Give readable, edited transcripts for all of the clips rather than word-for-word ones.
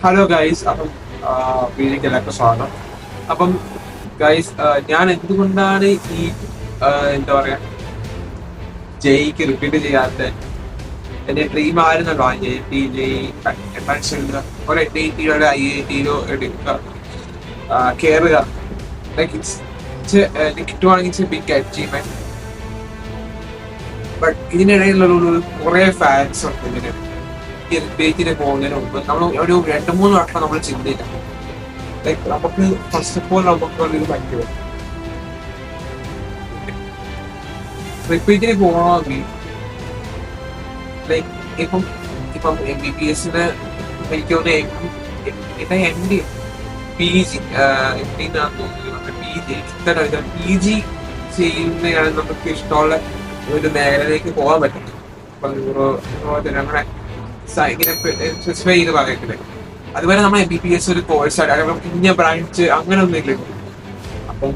Hello guys. അപ്പം വീഡിയോക്ക് എല്ലാവർക്കും സ്വാഗതം. അപ്പം ഗൈസ്, ഞാൻ എന്തുകൊണ്ടാണ് ഈ എന്താ പറയാ ജെയ്ക്ക് റിപ്പീറ്റ് ചെയ്യാത്ത? എന്റെ ഡ്രീം ആയിരുന്നല്ലോ ഒരു NIT ഒരു IIT-യിലോ എടുക്കുക, കയറുക. ലൈക്ക് എനിക്ക് കിട്ടുവാണെങ്കിൽ ബിഗ് അച്ചീവ്മെന്റ്. ബട്ട് ഇതിനിടയിലുള്ള കുറെ ഫാൻസ് ഉണ്ട് ഇതിന്. ഈ റിപ്പീറ്റിന് പോകുന്നതിന് മുമ്പ് നമ്മൾ ഒരു 2-3 വർഷം നമ്മൾ ചിന്തിക്കണം. ലൈക്ക് നമുക്ക് ഫസ്റ്റ് ഓഫ് ഓൾ നമുക്കുള്ളൊരു പറ്റും റിപ്പീറ്റിന് പോകണമെങ്കിൽ. ലൈക്ക് ഇപ്പം ഇപ്പം MBBS-ന് എനിക്ക് തോന്നുന്നു MD PG PG ചെയ്യുന്നതാണ് നമുക്ക് ഇഷ്ടമുള്ള ഒരു മേഖലയിലേക്ക് പോകാൻ പറ്റും. ഇപ്പൊ അങ്ങനെ സ്പെസിഫൈ ചെയ്ത് പറയത്തില്ലേ. അതുവരെ നമ്മൾ MBBS ഒരു കോഴ്സായിട്ട് ഇന്ന ബ്രാഞ്ച് അങ്ങനെ ഒന്നും ഇല്ല. അപ്പം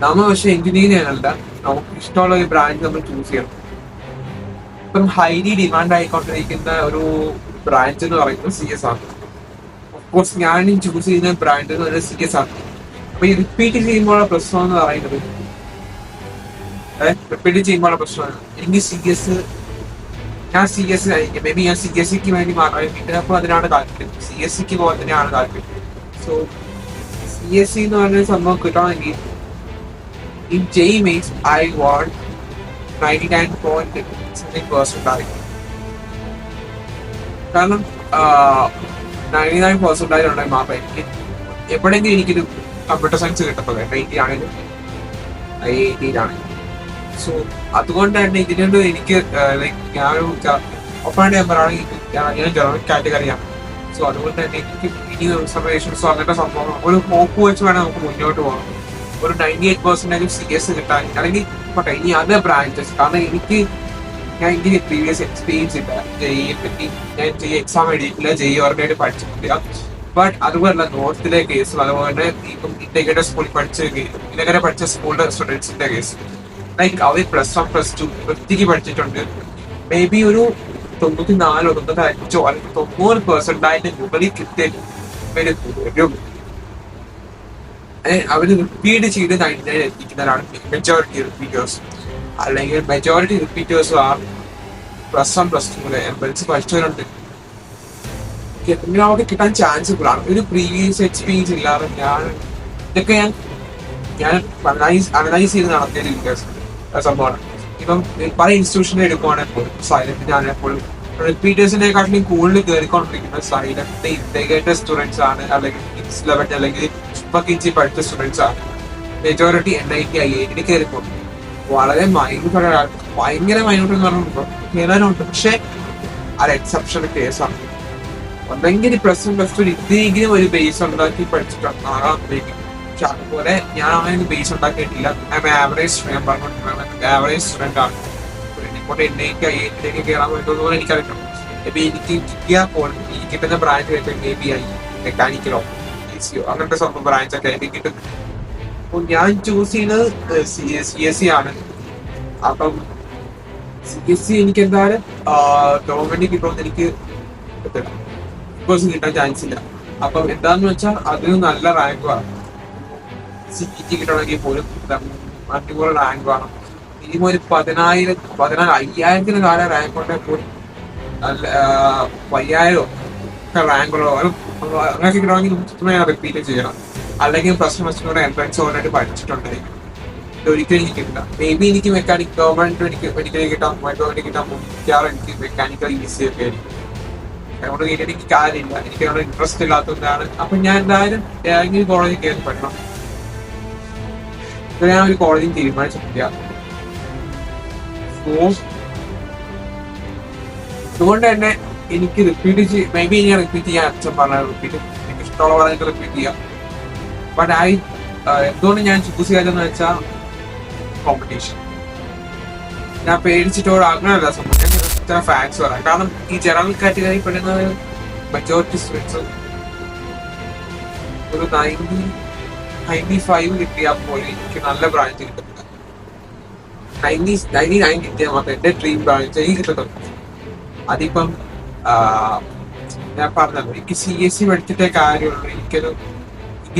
നമ്മൾ പക്ഷെ എഞ്ചിനീയറിംഗ് അല്ല, നമുക്ക് ഇഷ്ടമുള്ള ഒരു ബ്രാഞ്ച് നമ്മൾ ചൂസ് ചെയ്യണം. ഇപ്പം ഹൈലി ഡിമാൻഡ് ആയിക്കൊണ്ടിരിക്കുന്ന ഒരു ബ്രാഞ്ച് എന്ന് പറയുന്നത് CS ആണ്. ഓഫ്കോഴ്സ് ഞാനും ചൂസ് ചെയ്യുന്ന ബ്രാഞ്ച് എന്ന് പറയുന്നത് CS ആണ്. അപ്പൊ ഈ റിപ്പീറ്റ് ചെയ്യുമ്പോഴുള്ള പ്രശ്നം എന്ന് പറയുന്നത് റിപ്പീറ്റ് ചെയ്യുമ്പോഴുള്ള പ്രശ്നമാണ്. എനിക്ക് ഞാൻ CS ആയിരിക്കും. മേ ബി ഞാൻ CSEക്ക് വേണ്ടി മാറാൻ അപ്പൊ അതിനാണ് താല്പര്യം. CSEക്ക് പോകാൻ തന്നെയാണ് താല്പര്യം. സോ CSE എന്ന് പറഞ്ഞ സംഭവം കിട്ടണമെങ്കിൽ in J means I want 99.9% ആയിരിക്കും. കാരണം 99% ഉണ്ടെങ്കിൽ മാത്രമേ എനിക്ക് എവിടെയെങ്കിലും എനിക്കൊരു കമ്പ്യൂട്ടർ സയൻസ് കിട്ടത്തുള്ളൂ. MIT ആണെങ്കിലും IIT-യിലാണെങ്കിലും. സോ അതുകൊണ്ട് തന്നെ ഇതിനോട് എനിക്ക് ലൈക്ക് ഞാനൊരു ഒപ്പാണ്ട് നമ്പറാണെങ്കിൽ ഞാൻ ജനറൽ കാറ്റഗറിയാണ്. സോ അതുകൊണ്ട് തന്നെ എനിക്ക് ഇനി റിസർവേഷൻസോ അങ്ങനത്തെ സംഭവം ഒരു ഹോപ്പ് വെച്ച് വേണം നമുക്ക് മുന്നോട്ട് പോകണം. ഒരു 98% CS കിട്ടാൻ, അല്ലെങ്കിൽ പോട്ടെ ഇനി അതർ ബ്രാഞ്ചസ്. കാരണം എനിക്ക് പ്രീവിയസ് എക്സ്പീരിയൻസ് ഇല്ല. JEE പറ്റി ഞാൻ എക്സാം എഴുതിയിട്ടില്ല, JEE ഓർഗായിട്ട് പഠിച്ചിട്ടില്ല. ബട്ട് അതുപോലെ നോർത്തിലെ കേസും അതുപോലെ ഇപ്പം ഇന്ത്യയുടെ സ്കൂളിൽ പഠിച്ച സ്കൂളിലെ സ്റ്റുഡൻസിന്റെ കേസ്, ലൈക്ക് അവർ +1 +2 വൃത്തിക്ക് പഠിച്ചിട്ടുണ്ട്. മേ ബി ഒരു 94 95 അല്ലെങ്കിൽ 90% മുകളിൽ കിട്ടിയ വരും. അവര് റിപ്പീറ്റ് ചെയ്ത് 99 എത്തിക്കുന്നവരാണ് മെജോറിറ്റി റിപ്പീറ്റേഴ്സ്. അല്ലെങ്കിൽ മെജോറിറ്റി റിപ്പീറ്റേഴ്സും ആ +1 +2 എംബൽസ് പഠിച്ചവരുണ്ട്. അവിടെ കിട്ടാൻ ചാൻസ് കൂടുതലാണ്. ഒരു പ്രീവിയസ് എക്സ്പീരിയൻസ് ഇല്ലാതെ ഇതൊക്കെ ഞാൻ അനലൈസ് ചെയ്ത് നടത്തിയ സംഭവമാണ്. ഇപ്പം പല ഇൻസ്റ്റിറ്റ്യൂഷനെ എടുക്കുവാണെങ്കിൽ സൈലന്റ് ആണെപ്പോഴും റിപ്പീറ്റേഴ്സിനെക്കാട്ടിലും കൂടുതൽ കയറിക്കൊണ്ടിരിക്കുന്ന സൈലന്റ് ഇന്റഗ്രേറ്റഡ് സ്റ്റുഡൻസ് ആണ്, അല്ലെങ്കിൽ 11 അല്ലെങ്കിൽ PG പഠിച്ച സ്റ്റുഡൻസ് ആണ്. Majority NIT IIT കയറിപ്പോകും. വളരെ ഭയങ്കര മൈന്യൂട്ട് എന്ന് പറയുമ്പോൾ കേരളമുണ്ട്. പക്ഷെ അത് എക്സെപ്ഷണൽ കേസാണ്. ഒന്നെങ്കിൽ +1 +2 ഇതെങ്കിലും ഒരു ബേസ് ഉണ്ടാക്കി പഠിച്ചിട്ടുണ്ടാകാം. പക്ഷെ അതുപോലെ ഞാൻ അങ്ങനെ ബേസ് ഉണ്ടാക്കിയിട്ടില്ല. ആവറേജ് സ്റ്റുഡന്റ് ആണ്. ഇങ്ങോട്ട് NIT IIT കയറാൻ പറ്റുമെന്ന് എനിക്കറിയാം. മേ ബി എനിക്ക് കിട്ടിയാൽ പോലും ഈ കിട്ടുന്ന ബ്രാഞ്ച് മേ ബി മെക്കാനിക്കലോ അങ്ങനത്തെ സ്വന്തം ബ്രാഞ്ചൊക്കെ എനിക്ക് കിട്ടും. അപ്പൊ ഞാൻ ചൂസ് ചെയ്യുന്നത് CSE ആണ്. അപ്പം CSE എനിക്ക് എന്തായാലും ഗവൺമെന്റ് കിട്ടുമെന്ന് എനിക്ക് കിട്ടാൻ ചാൻസ് ഇല്ല. അപ്പം എന്താന്ന് വെച്ചാൽ അതിന് നല്ല റാങ്ക് വേണം. CET കിട്ടണമെങ്കിൽ പോലും അടിപൊളി റാങ്ക് വേണം. മിനിമം ഒരു 5000 കാലം റാങ്ക് ഉണ്ടെങ്കിൽ പോലും നല്ല 5000 റാങ്കുകളോ അങ്ങനെ കിട്ടണമെങ്കിൽ റിപ്പീറ്റ് ചെയ്യണം. അല്ലെങ്കിൽ +1 എൻട്രൻസ് ഓൾറെഡി പഠിച്ചിട്ടുണ്ടെങ്കിൽ ഒരിക്കലും എനിക്ക് കിട്ടില്ല. മേ ബി എനിക്ക് ഗവൺമെന്റ് മെഡിക്കൽ കിട്ടാൻ മിക്കവാറും എനിക്ക് മെക്കാനിക്കൽ ഈസി ഒക്കെ ആയിരിക്കും. അതുകൊണ്ട് എനിക്ക് കാര്യമില്ല, എനിക്ക് അവിടെ ഇൻട്രസ്റ്റ് ഇല്ലാത്തതുകൊണ്ടാണ്. അപ്പൊ ഞാൻ എന്തായാലും ഏതെങ്കിലും കോളേജിൽ കയറി പഠിക്കണം. ഞാൻ ഒരു കോളേജിൽ തീരുമാനിച്ചിട്ടില്ല. അതുകൊണ്ട് തന്നെ എനിക്ക് റിപ്പീറ്റ് മേ ബി ഞാൻ റിപ്പീറ്റ് ചെയ്യാൻ അച്ഛൻ പറഞ്ഞാൽ റിപ്പീറ്റ് എനിക്ക് ഇഷ്ടമുള്ള പറഞ്ഞിട്ട് റിപ്പീറ്റ് ചെയ്യാം. ബട്ട് എന്തുകൊണ്ട് ഞാൻ ചൂസ് ചെയ്യാതെന്ന് വെച്ചാൽ കോമ്പറ്റീഷൻ. ഞാൻ പേടിച്ചിട്ടോ അങ്ങനെയല്ല സംഭവം. ഫാൻസ് പറയാം. കാരണം ഈ ജനറൽ കാറ്റഗറി പെടുന്ന മെജോറിറ്റി സ്റ്റുഡൻസ് ഒരു 95 കിട്ടിയാൽ പോലും എനിക്ക് നല്ല ബ്രാഞ്ച് കിട്ടുന്നില്ല. 99 കിട്ടിയാൽ മാത്രം എന്റെ ഡ്രീം ബ്രാഞ്ച് എനിക്ക് കിട്ടുന്നുള്ളൂ. അതിപ്പം ഞാൻ പറഞ്ഞല്ലോ എനിക്ക് CSE പഠിച്ചിട്ടേ കാര്യമുള്ളൂ. എനിക്ക്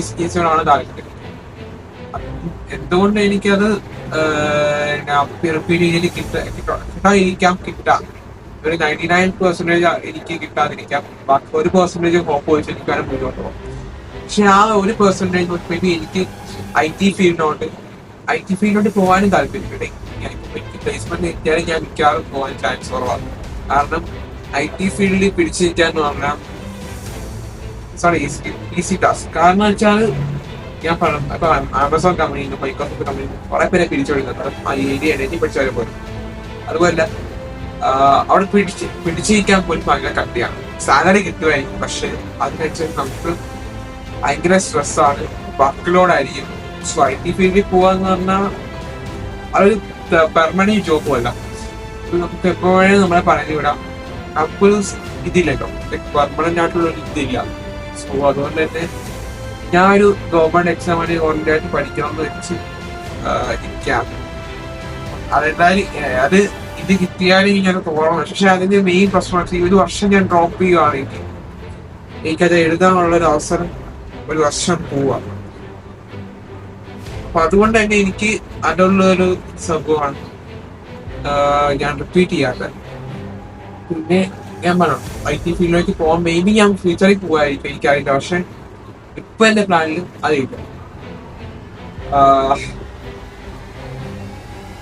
CSEയോടാണ് താല്പര്യം. എന്തുകൊണ്ട് എനിക്കത് രീതിയിൽ കിട്ടാം ഒരു 99% എനിക്ക് കിട്ടാതിരിക്കാം. ബാക്കി 1% ഹോപ്പ് വെച്ച് എനിക്കാണ് മുന്നോട്ട് പോകും. പക്ഷെ ആ 1% മേ ബി എനിക്ക് IT ഫീൽഡിലോട്ട് പോകാനും താല്പര്യമുണ്ട്. എനിക്ക് പ്ലേസ്മെന്റ് കിട്ടിയാലും ഞാൻ മിക്കവാറും പോകാൻ ചാൻസ് കുറവാണ്. കാരണം IT ഫീൽഡിൽ പിടിച്ചു നിൽക്കാന്ന് പറഞ്ഞാൽ ഈസി ടാസ്ക്. കാരണം വെച്ചാൽ ഞാൻ ഇപ്പൊ ആമസോൺ കമ്പനിയിൽ മൈക്രോസോഫ്റ്റ് കമ്പനിയിൽ കുറെ പേരെ പിരിച്ചെടുക്കുന്നത് ആ ഏരിയയാണ് എനിക്ക് പഠിച്ചവരെ പോലും. അതുപോലെ അവിടെ പിടിച്ചിരിക്കാൻ പോലും ഭയങ്കര കട്ടിയാണ്. സാലറി കിട്ടുമായിരിക്കും, പക്ഷെ അതിനനുസരിച്ച് നമുക്ക് ഭയങ്കര സ്ട്രെസ്സാണ്, വർക്ക് ലോഡ് ആയിരിക്കും. സോ IT ഫീൽഡിൽ പോവാന്ന് പറഞ്ഞാൽ അതൊരു പെർമനന്റ് ജോബും അല്ല. നമുക്ക് എപ്പോഴും നമ്മളെ പറഞ്ഞു വിടാം. നമുക്കൊരു ഇതില്ലല്ലോ, പെർമനന്റ് ആയിട്ടുള്ള ഒരു ഇതില്ല. സോ അതുകൊണ്ട് തന്നെ ഞാൻ ഒരു ഗവൺമെന്റ് എക്സാമിന് ഓൾറെഡി ആയിട്ട് പഠിക്കണമെന്ന് വെച്ച് ഇരിക്കാം. അത് ഇത് കിട്ടിയാലും ഞാൻ തോന്നണം. പക്ഷെ അതിന്റെ മെയിൻ പ്രശ്നം ഈ ഒരു വർഷം ഞാൻ ഡ്രോപ്പ് ചെയ്യുകയാണെങ്കിൽ എനിക്കത് എഴുതാനുള്ള ഒരു അവസരം ഒരു വർഷം പോവാം. അപ്പൊ അതുകൊണ്ട് തന്നെ എനിക്ക് അതിനുള്ളൊരു സംഭവമാണ് ഞാൻ റിപ്പീറ്റ് ചെയ്യാത്തത്. പിന്നെ ഞാൻ പറഞ്ഞു IT ഫീൽഡിലേക്ക് പോകാൻ മേ ബി ഞാൻ ഫ്യൂച്ചറിൽ പോകായിരിക്കും, എനിക്കറിയില്ല. പക്ഷെ ഇപ്പൊ എന്റെ പ്ലാനിൽ അതില്ല.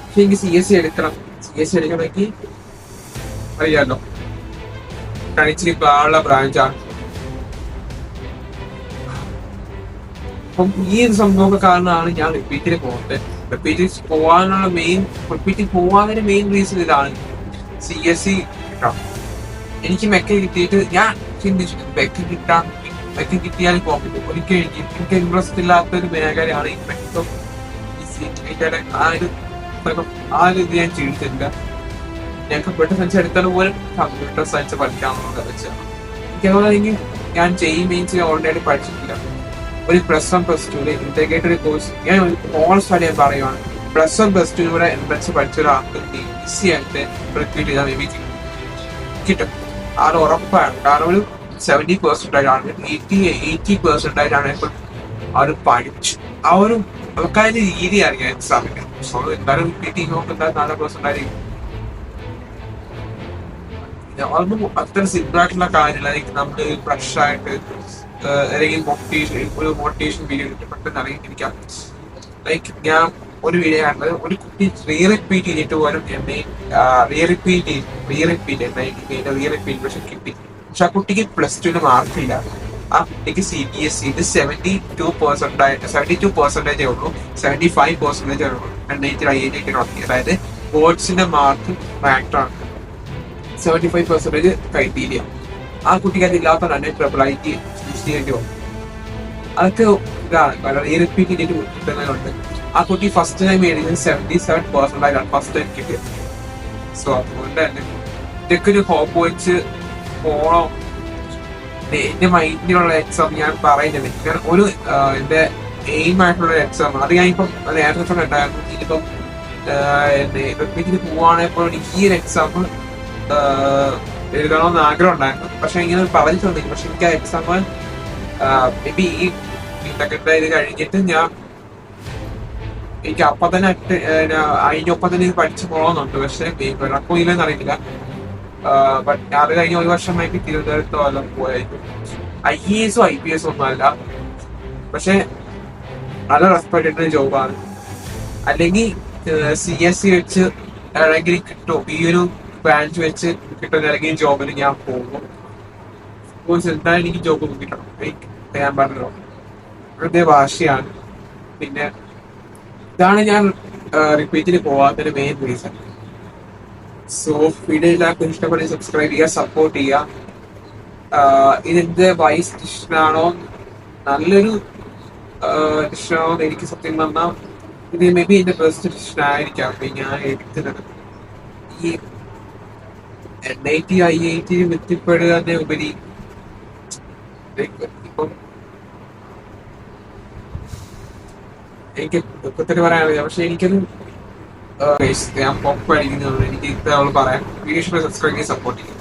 പക്ഷെ എനിക്ക് CSE എടുക്കണം. CSE എടുക്കണമെങ്കിൽ അറിയാലോ കണിച്ചിരി പാടുള്ള ബ്രാഞ്ചാണ്. അപ്പം ഈ ഒരു സംഭവമൊക്കെ കാരണമാണ് ഞാൻ റിപ്പീറ്റിൽ പോകുന്നത്. റിപ്പീറ്റിൽ പോകാനുള്ള മെയിൻ റീസൺ ഇതാണ്. CSE കിട്ടാം. എനിക്ക് മെക്ക കിട്ടിയിട്ട് ഞാൻ ചിന്തിച്ചു മെക്ക കിട്ടിയാലും പോകാൻ പറ്റും. ഒരിക്കലും എനിക്ക് ഇൻട്രസ്റ്റ് ഇല്ലാത്തൊരു മേഖലയാണ് ഈ മെക്കം. ആ ഒരു ഇത് ഞാൻ ചിന്തിച്ചില്ല. ഞാൻ കമ്പ്യൂട്ടർ സയൻസ് എടുത്താലും പോലും കമ്പ്യൂട്ടർ സയൻസ് പഠിക്കാമെന്നുള്ള വെച്ചാണ്. എനിക്കതുപോലെ ഞാൻ മെയിൻസ് ഓൾറെഡി പഠിച്ചിട്ടില്ല. ഒരു +1+2 ഇന്റഗ്രേറ്റഡ് കോഴ്സ് ഞാൻ ഓൾറെഡി ഞാൻ പറയുവാണ്. +1+2 ഇവിടെ എൻട്രൻസ് പഠിച്ച ഒരാൾക്ക് ഈസി ആയിട്ട് റിപ്പീറ്റ് ചെയ്താൽ മേ ബി കിട്ടും. അത് ഉറപ്പാണ്. കാരണം ഒരു 70% ആണ് 80% ആണ് ഇപ്പോൾ അവർ പഠിച്ചു. ആ ഒരു നമുക്കതിന്റെ രീതി അറിയാം എക്സാമിന്. സോ എന്തായാലും റിപ്പീറ്റ് ചെയ്യുമ്പോൾ എന്തായാലും 4% ആയിരിക്കും. അതൊന്നും അത്ര സിമ്പിൾ ആയിട്ടുള്ള കാര്യമില്ല. നമ്മള് ഫ്രഷ് ആയിട്ട് അല്ലെങ്കിൽ മോട്ടിവേഷൻ വീഡിയോ പെട്ടെന്ന് അറിയിക്കാം. ഞാൻ ഒരു വീഡിയോ കണ്ടത് ഒരു കുട്ടി റീറിപ്പീറ്റ് ചെയ്തിട്ട് പോലും റീറിപ്പീറ്റ് പക്ഷെ കിട്ടി. പക്ഷെ ആ കുട്ടിക്ക് +2 മാർക്കില്ല. ആ കുട്ടിക്ക് CBSE 72% ഉള്ളൂ, 75% ഉള്ളൂ. 2018 നോക്കി, അതായത് ബോർഡ്സിന്റെ മാർക്ക് ഫാക്ടറാണ്. 75% ക്രൈറ്റീരിയ. ആ കുട്ടിക്ക് അതില്ലാത്തതാണ് IIIT ചൂസ് ചെയ്യേണ്ടി വന്നു. അതൊക്കെ ഇതാണ് റീറിപ്പീറ്റ് ചെയ്തിട്ട് കിട്ടുന്നതുകൊണ്ട്. ആ കുട്ടി ഫസ്റ്റ് ടൈം എഴുതിയത് 77% ഫസ്റ്റ് ടൈം കിട്ടിയത്. സോ അതുകൊണ്ട് തന്നെ ഇതൊക്കെ ഒരു ഹോപ്പ് വെച്ച് പോണം. എന്റെ മൈൻഡിലുള്ള എക്സാം ഞാൻ പറയുന്നില്ല. ഞാൻ എന്റെ എയിം ആയിട്ടുള്ള എക്സാം അത് ഞാനിപ്പം നേരത്തെ തന്നെ ഉണ്ടായിരുന്നു. ഇതിപ്പം റിപ്പീറ്റിന് പോവാണെങ്കിൽ ഈ ഒരു എക്സാം എഴുതണമെന്ന് ആഗ്രഹം ഉണ്ടായിരുന്നു. പക്ഷെ ഇങ്ങനെ പറഞ്ഞിട്ടുണ്ടെങ്കിൽ പക്ഷെ എനിക്ക് ആ എക്സാം മേ ബി ഈ ഇതൊക്കെ ഇത് കഴിഞ്ഞിട്ട് എനിക്ക് അപ്പം തന്നെ അതിനൊപ്പം തന്നെ ഇത് പഠിച്ചു പോകണമെന്നുണ്ട്. പക്ഷെ നടക്കും ഇല്ലെന്ന് അറിയില്ല. ബട്ട് അത് കഴിഞ്ഞ ഒരു വർഷമായിട്ട് തിരുവനന്തപുരത്തോ എല്ലാം പോയായിരിക്കും. IAS IPS ഒന്നും അല്ല, പക്ഷെ നല്ല റെസ്പെക്റ്റഡ് ജോബാണ്. അല്ലെങ്കിൽ CSE വെച്ച് എവിടെയെങ്കിലും കിട്ടും, ഈ ഒരു ബ്രാഞ്ച് വെച്ച് കിട്ടുന്ന ഏതെങ്കിലും ജോബിന് ഞാൻ പോകും. എന്തായാലും എനിക്ക് ജോബ് കിട്ടണം. ഞാൻ പറഞ്ഞല്ലോ വെറുതെ ഭാഷയാണ്. പിന്നെ ഇതാണ് ഞാൻ റിപ്പീറ്റിന് പോവാത്തൊരു മെയിൻ റീസൺ. സോ വീഡിയോ എല്ലാവർക്കും ഇഷ്ടപ്പെട്ട് സബ്സ്ക്രൈബ് ചെയ്യുക, സപ്പോർട്ട് ചെയ്യുക. ഇതെന്റെ വൈസ് ഡിഷനാണോ നല്ലൊരു ഡിഷനാണോ എന്ന് എനിക്ക് സത്യം പറഞ്ഞാൽ ഇത് മേ ബി എന്റെ ബെസ്റ്റ് ഡിഷനായിരിക്കാം. ഞാൻ എടുക്കുന്നത് ഈ NIT IIT എത്തിപ്പെടുക ഉപരി ഇപ്പം എനിക്ക് ഒത്തിരി പറയാനില്ല. പക്ഷെ എനിക്കത് ഞാൻ പൊക്ക് പഠിക്കുന്നത് എനിക്ക് ഇത്ര പറയാം. വീഡിയോ സബ്സ്ക്രൈബ് ചെയ്ത് സപ്പോർട്ട് ചെയ്യും.